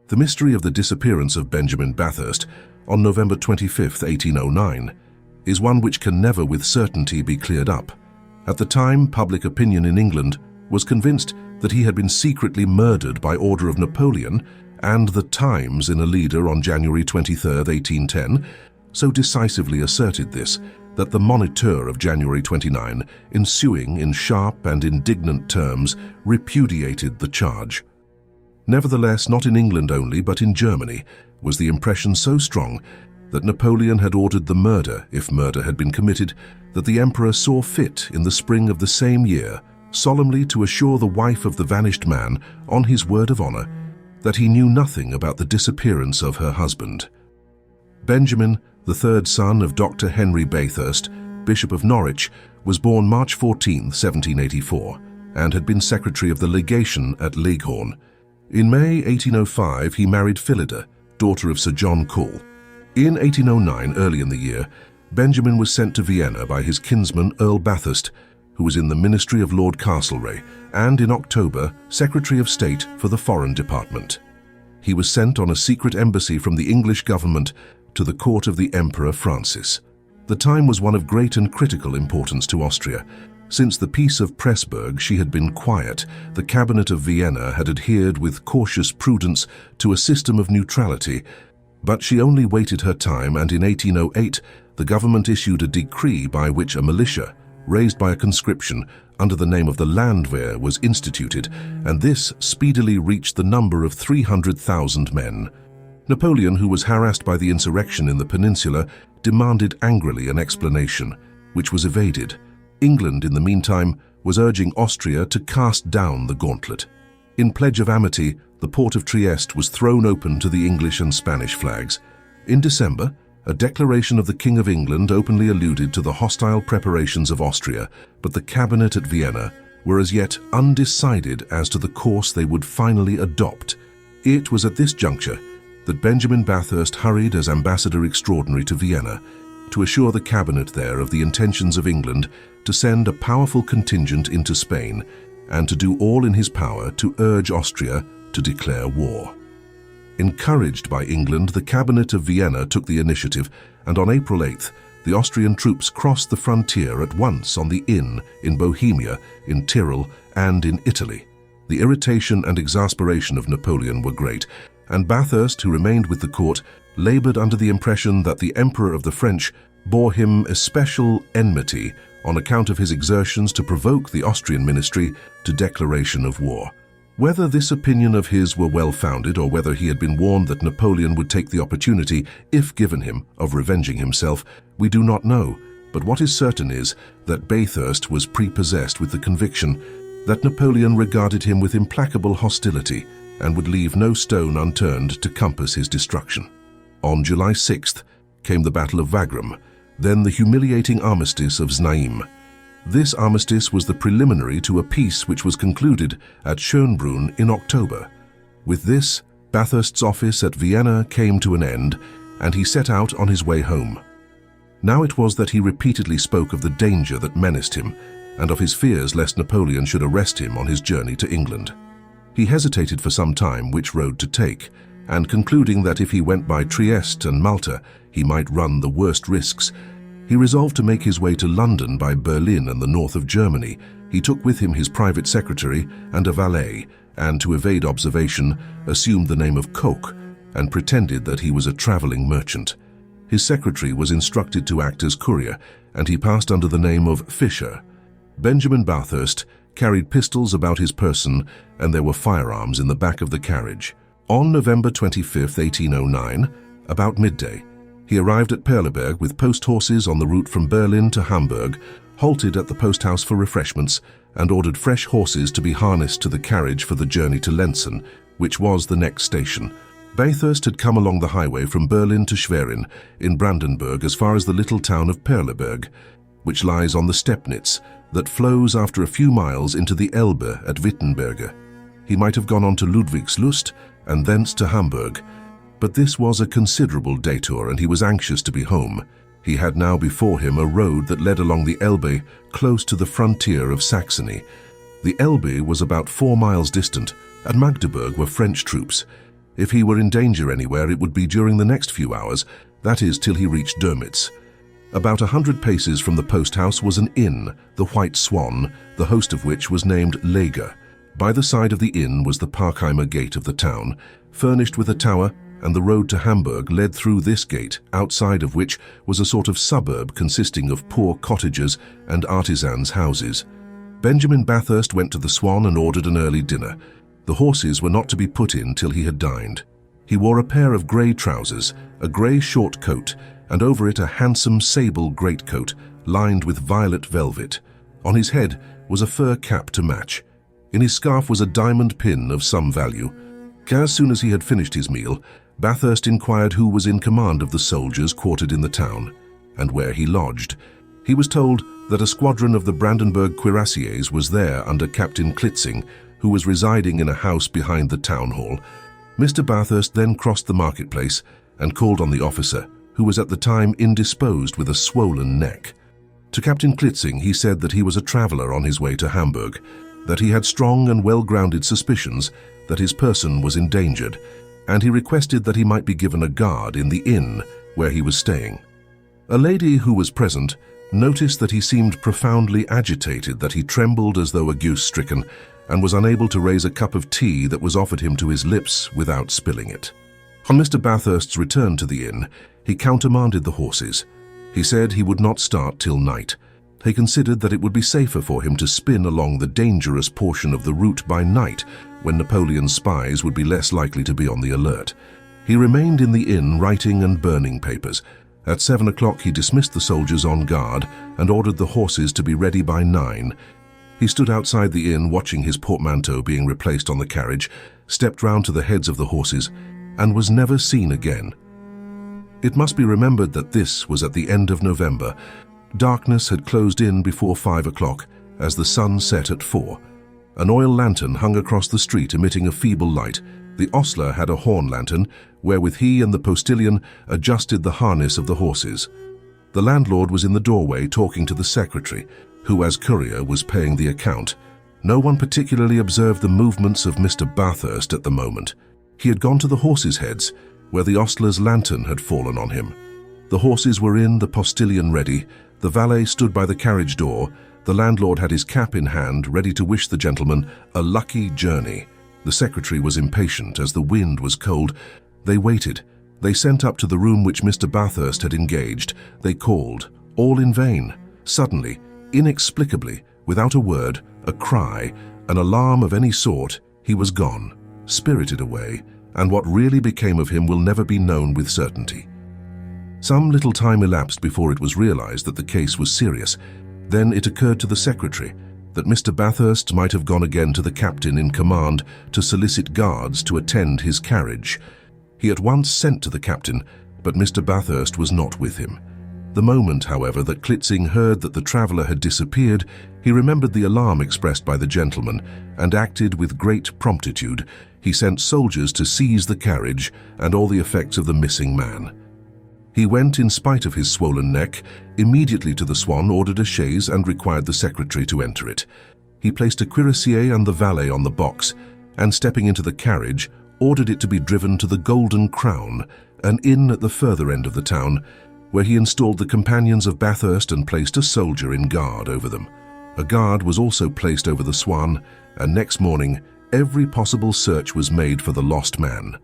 The mystery of the disappearance of Benjamin Bathurst on November 25, 1809, is one which can never with certainty be cleared up. At the time, public opinion in England was convinced that he had been secretly murdered by order of Napoleon, and the Times, in a leader on January 23, 1810, so decisively asserted this that the Moniteur of January 29, ensuing in sharp and indignant terms, repudiated the charge. Nevertheless, not in England only, but in Germany, was the impression so strong that Napoleon had ordered the murder, if murder had been committed, that the Emperor saw fit in the spring of the same year solemnly to assure the wife of the vanished man, on his word of honor, that he knew nothing about the disappearance of her husband. Benjamin, the third son of Dr. Henry Bathurst, Bishop of Norwich, was born March 14, 1784, and had been secretary of the legation at Leghorn. In May 1805, he married Phillida, daughter of Sir John Cole. In 1809, early in the year, Benjamin was sent to Vienna by his kinsman Earl Bathurst, who was in the ministry of Lord Castlereagh, and in October, Secretary of State for the Foreign Department. He was sent on a secret embassy from the English government to the court of the Emperor Francis. The time was one of great and critical importance to Austria. Since the Peace of Pressburg, she had been quiet. The cabinet of Vienna had adhered with cautious prudence to a system of neutrality, but she only waited her time, and in 1808 the government issued a decree by which a militia, raised by a conscription under the name of the Landwehr, was instituted, and this speedily reached the number of 300,000 men. Napoleon, who was harassed by the insurrection in the peninsula, demanded angrily an explanation, which was evaded. England, in the meantime, was urging Austria to cast down the gauntlet. In pledge of amity, the port of Trieste was thrown open to the English and Spanish flags. In December, a declaration of the King of England openly alluded to the hostile preparations of Austria, but the cabinet at Vienna were as yet undecided as to the course they would finally adopt. It was at this juncture that Benjamin Bathurst hurried as ambassador extraordinary to Vienna to assure the cabinet there of the intentions of England to send a powerful contingent into Spain and to do all in his power to urge Austria to declare war. Encouraged by England, the cabinet of Vienna took the initiative, and on April 8th, the Austrian troops crossed the frontier at once on the Inn, in Bohemia, in Tyrol, and in Italy. The irritation and exasperation of Napoleon were great, and Bathurst, who remained with the court, labored under the impression that the Emperor of the French bore him especial enmity on account of his exertions to provoke the Austrian ministry to declaration of war. Whether this opinion of his were well-founded, or whether he had been warned that Napoleon would take the opportunity, if given him, of revenging himself, we do not know, but what is certain is that Bathurst was prepossessed with the conviction that Napoleon regarded him with implacable hostility and would leave no stone unturned to compass his destruction. On July 6th came the Battle of Wagram, then the humiliating armistice of Znaim. This armistice was the preliminary to a peace which was concluded at Schönbrunn in October. With this, Bathurst's office at Vienna came to an end, and he set out on his way home. Now it was that he repeatedly spoke of the danger that menaced him, and of his fears lest Napoleon should arrest him on his journey to England. He hesitated for some time which road to take, and concluding that if he went by Trieste and Malta, he might run the worst risks, he resolved to make his way to London by Berlin and the north of Germany. He took with him his private secretary and a valet, and to evade observation, assumed the name of Koch, and pretended that he was a traveling merchant. His secretary was instructed to act as courier, and he passed under the name of Fisher. Benjamin Bathurst carried pistols about his person, and there were firearms in the back of the carriage. On November 25, 1809, about midday, he arrived at Perleberg with post horses on the route from Berlin to Hamburg, halted at the post house for refreshments, and ordered fresh horses to be harnessed to the carriage for the journey to Lenzen, which was the next station. Bathurst had come along the highway from Berlin to Schwerin in Brandenburg as far as the little town of Perleberg, which lies on the Stepnitz that flows after a few miles into the Elbe at Wittenberge. He might have gone on to Ludwigslust and thence to Hamburg, but this was a considerable detour, and he was anxious to be home. He had now before him a road that led along the Elbe close to the frontier of Saxony. The Elbe was about 4 miles distant. At Magdeburg were French troops. If he were in danger anywhere, it would be during the next few hours, that is, till he reached Dürmitz. About 100 paces from the post house was an inn, the White Swan, the host of which was named Lager. By the side of the inn was the Parkheimer gate of the town, furnished with a tower, and the road to Hamburg led through this gate, outside of which was a sort of suburb consisting of poor cottagers and artisans' houses. Benjamin Bathurst went to the Swan and ordered an early dinner. The horses were not to be put in till he had dined. He wore a pair of grey trousers, a grey short coat, and over it a handsome sable greatcoat lined with violet velvet. On his head was a fur cap to match. In his scarf was a diamond pin of some value. As soon as he had finished his meal, Bathurst inquired who was in command of the soldiers quartered in the town, and where he lodged. He was told that a squadron of the Brandenburg cuirassiers was there under Captain Klitzing, who was residing in a house behind the town hall. Mr. Bathurst then crossed the marketplace and called on the officer, who was at the time indisposed with a swollen neck. To Captain Klitzing he said that he was a traveller on his way to Hamburg, that he had strong and well-grounded suspicions that his person was endangered, and he requested that he might be given a guard in the inn where he was staying. A lady who was present noticed that he seemed profoundly agitated, that he trembled as though ague-stricken, and was unable to raise a cup of tea that was offered him to his lips without spilling it. On Mr. Bathurst's return to the inn, he countermanded the horses. He said he would not start till night. He considered that it would be safer for him to spin along the dangerous portion of the route by night, when Napoleon's spies would be less likely to be on the alert. He remained in the inn writing and burning papers. At 7 o'clock he dismissed the soldiers on guard and ordered the horses to be ready by 9. He stood outside the inn watching his portmanteau being replaced on the carriage, stepped round to the heads of the horses, and was never seen again. It must be remembered that this was at the end of November. Darkness had closed in before 5 o'clock, as the sun set at 4. An oil lantern hung across the street emitting a feeble light. The ostler had a horn lantern, wherewith he and the postilion adjusted the harness of the horses. The landlord was in the doorway talking to the secretary, who as courier was paying the account. No one particularly observed the movements of Mr. Bathurst at the moment. He had gone to the horses' heads, where the ostler's lantern had fallen on him. The horses were in, the postilion ready, the valet stood by the carriage door, the landlord had his cap in hand, ready to wish the gentleman a lucky journey. The secretary was impatient, as the wind was cold. They waited. They sent up to the room which Mr. Bathurst had engaged. They called, all in vain. Suddenly, inexplicably, without a word, a cry, an alarm of any sort, he was gone, spirited away, and what really became of him will never be known with certainty. Some little time elapsed before it was realized that the case was serious. Then it occurred to the secretary that Mr. Bathurst might have gone again to the captain in command to solicit guards to attend his carriage. He at once sent to the captain, but Mr. Bathurst was not with him. The moment, however, that Klitzing heard that the traveller had disappeared, he remembered the alarm expressed by the gentleman and acted with great promptitude. He sent soldiers to seize the carriage and all the effects of the missing man. He went, in spite of his swollen neck, immediately to the Swan, ordered a chaise and required the secretary to enter it. He placed a cuirassier and the valet on the box, and stepping into the carriage, ordered it to be driven to the Golden Crown, an inn at the further end of the town, where he installed the companions of Bathurst and placed a soldier in guard over them. A guard was also placed over the Swan, and next morning every possible search was made for the lost man.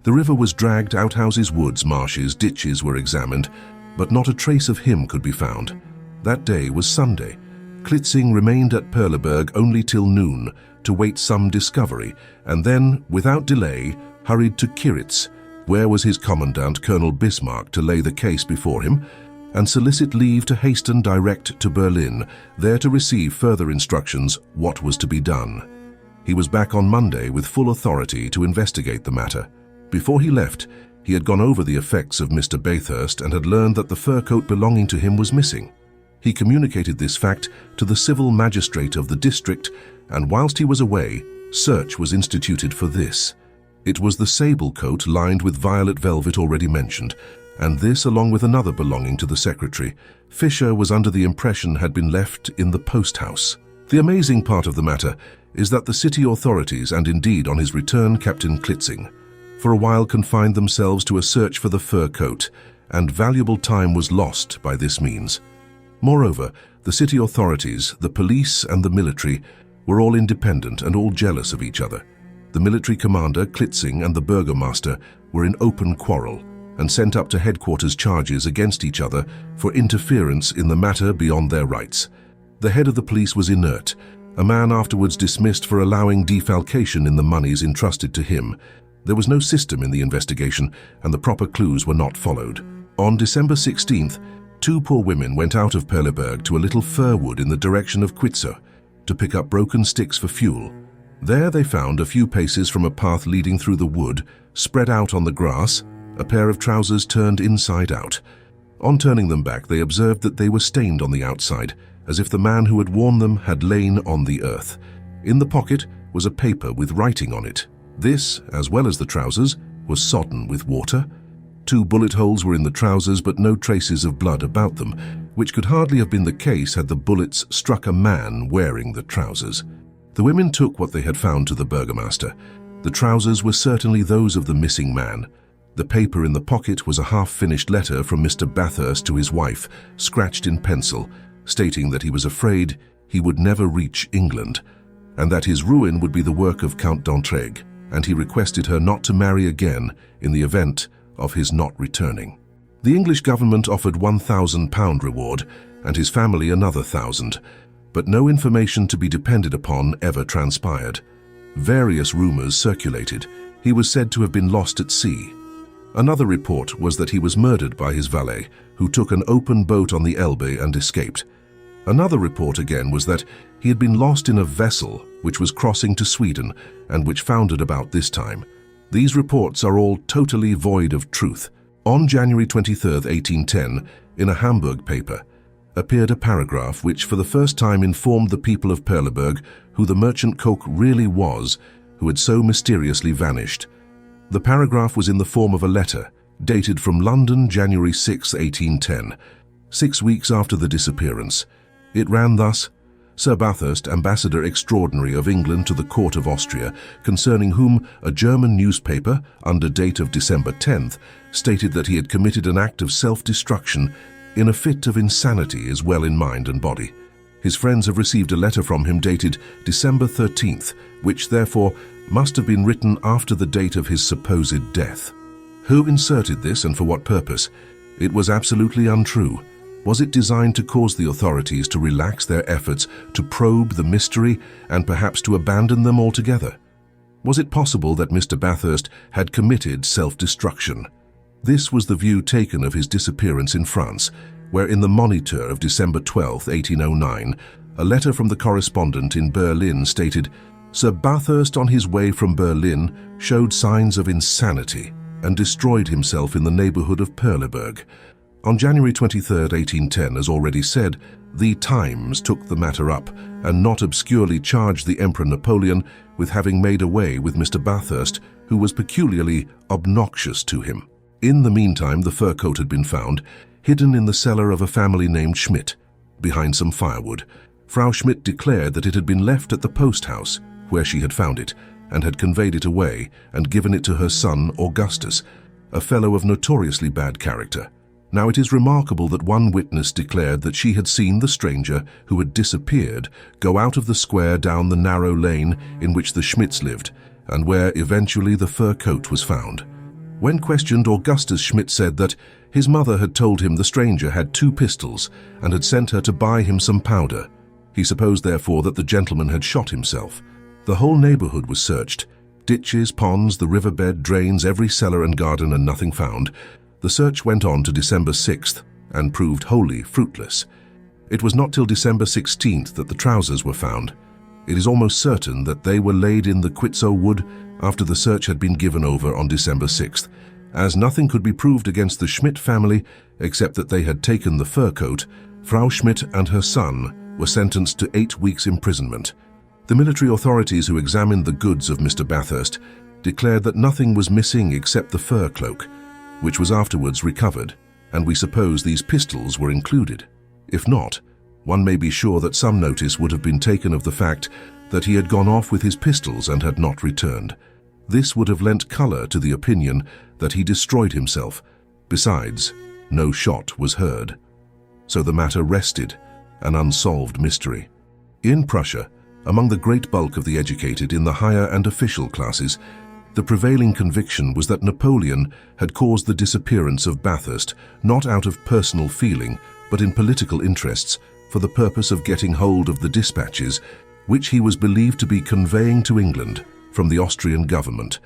The river was dragged, outhouses, woods, marshes, ditches were examined, but not a trace of him could be found. That day was Sunday. Klitzing remained at Perleberg only till noon to wait some discovery, and then, without delay, hurried to Kiritz, where was his commandant, Colonel Bismarck, to lay the case before him and solicit leave to hasten direct to Berlin, there to receive further instructions what was to be done. He was back on Monday with full authority to investigate the matter. Before he left, he had gone over the effects of Mr. Bathurst and had learned that the fur coat belonging to him was missing. He communicated this fact to the civil magistrate of the district, and whilst he was away, search was instituted for this. It was the sable coat lined with violet velvet already mentioned, and this along with another belonging to the secretary. Fischer was under the impression had been left in the post-house. The amazing part of the matter is that the city authorities, and indeed on his return Captain Klitzing, for a while confined themselves to a search for the fur coat, and valuable time was lost by this means. Moreover, the city authorities, the police and the military were all independent and all jealous of each other. The military commander, Klitzing, and the burgomaster were in open quarrel and sent up to headquarters charges against each other for interference in the matter beyond their rights. The head of the police was inert, a man afterwards dismissed for allowing defalcation in the moneys entrusted to him. There was no system in the investigation, and the proper clues were not followed. On December 16th, two poor women went out of Perleberg to a little fir wood in the direction of Quitzow to pick up broken sticks for fuel. There they found, a few paces from a path leading through the wood, spread out on the grass, a pair of trousers turned inside out. On turning them back, they observed that they were stained on the outside, as if the man who had worn them had lain on the earth. In the pocket was a paper with writing on it. This, as well as the trousers, was sodden with water. 2 bullet holes were in the trousers, but no traces of blood about them, which could hardly have been the case had the bullets struck a man wearing the trousers. The women took what they had found to the burgomaster. The trousers were certainly those of the missing man. The paper in the pocket was a half-finished letter from Mr. Bathurst to his wife, scratched in pencil, stating that he was afraid he would never reach England, and that his ruin would be the work of Count d'Entraigues, and he requested her not to marry again in the event of his not returning. The English government offered £1,000 reward, and his family another 1,000, but no information to be depended upon ever transpired. Various rumours circulated. He was said to have been lost at sea. Another report was that he was murdered by his valet, who took an open boat on the Elbe and escaped. Another report again was that he had been lost in a vessel which was crossing to Sweden and which foundered about this time. These reports are all totally void of truth. On January 23, 1810, in a Hamburg paper, appeared a paragraph which for the first time informed the people of Perleberg who the merchant Koch really was, who had so mysteriously vanished. The paragraph was in the form of a letter, dated from London, January 6, 1810, 6 weeks after the disappearance. It ran thus: Sir Bathurst, Ambassador Extraordinary of England to the Court of Austria, concerning whom a German newspaper, under date of December 10th, stated that he had committed an act of self-destruction in a fit of insanity as well in mind and body. His friends have received a letter from him dated December 13th, which therefore must have been written after the date of his supposed death. Who inserted this and for what purpose? It was absolutely untrue. Was it designed to cause the authorities to relax their efforts to probe the mystery and perhaps to abandon them altogether? Was it possible that Mr. Bathurst had committed self-destruction? This was the view taken of his disappearance in France, where in the Moniteur of December 12, 1809, a letter from the correspondent in Berlin stated, Sir Bathurst on his way from Berlin showed signs of insanity and destroyed himself in the neighbourhood of Perleberg. On January 23, 1810, as already said, the Times took the matter up and not obscurely charged the Emperor Napoleon with having made away with Mr. Bathurst, who was peculiarly obnoxious to him. In the meantime, the fur coat had been found, hidden in the cellar of a family named Schmidt, behind some firewood. Frau Schmidt declared that it had been left at the post house, where she had found it, and had conveyed it away and given it to her son Augustus, a fellow of notoriously bad character. Now it is remarkable that one witness declared that she had seen the stranger who had disappeared go out of the square down the narrow lane in which the Schmidts lived, and where eventually the fur coat was found. When questioned, Augustus Schmidt said that his mother had told him the stranger had 2 pistols and had sent her to buy him some powder. He supposed therefore that the gentleman had shot himself. The whole neighbourhood was searched. Ditches, ponds, the riverbed, drains, every cellar and garden, and nothing found. The search went on to December 6th and proved wholly fruitless. It was not till December 16th that the trousers were found. It is almost certain that they were laid in the Quitzow wood after the search had been given over on December 6th, as nothing could be proved against the Schmidt family except that they had taken the fur coat. Frau Schmidt and her son were sentenced to 8 weeks' imprisonment. The military authorities who examined the goods of Mr. Bathurst declared that nothing was missing except the fur cloak, which was afterwards recovered, and we suppose these pistols were included. If not, one may be sure that some notice would have been taken of the fact that he had gone off with his pistols and had not returned. This would have lent colour to the opinion that he destroyed himself. Besides, no shot was heard. So the matter rested, an unsolved mystery. In Prussia, among the great bulk of the educated in the higher and official classes, the prevailing conviction was that Napoleon had caused the disappearance of Bathurst not out of personal feeling, but in political interests, for the purpose of getting hold of the dispatches which he was believed to be conveying to England from the Austrian government.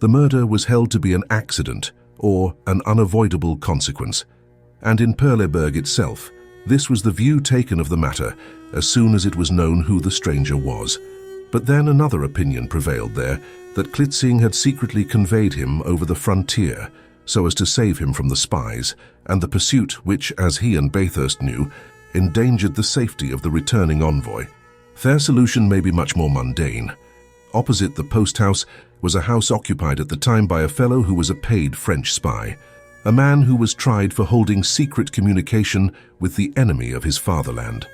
The murder was held to be an accident or an unavoidable consequence, and in Perleberg itself, this was the view taken of the matter as soon as it was known who the stranger was. But then another opinion prevailed there, that Klitzing had secretly conveyed him over the frontier so as to save him from the spies and the pursuit which, as he and Bathurst knew, endangered the safety of the returning envoy. Their solution may be much more mundane. Opposite the post house was a house occupied at the time by a fellow who was a paid French spy, a man who was tried for holding secret communication with the enemy of his fatherland.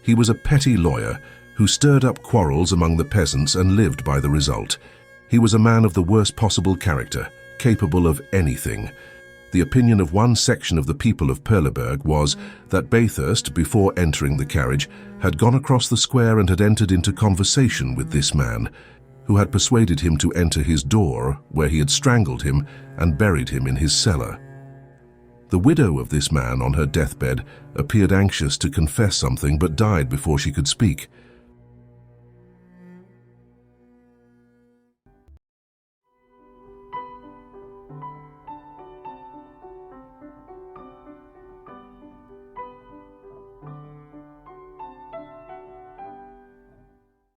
He was a petty lawyer who stirred up quarrels among the peasants and lived by the result. He was a man of the worst possible character, capable of anything. The opinion of one section of the people of Perleberg was that Bathurst, before entering the carriage, had gone across the square and had entered into conversation with this man, who had persuaded him to enter his door, where he had strangled him and buried him in his cellar. The widow of this man on her deathbed appeared anxious to confess something but died before she could speak.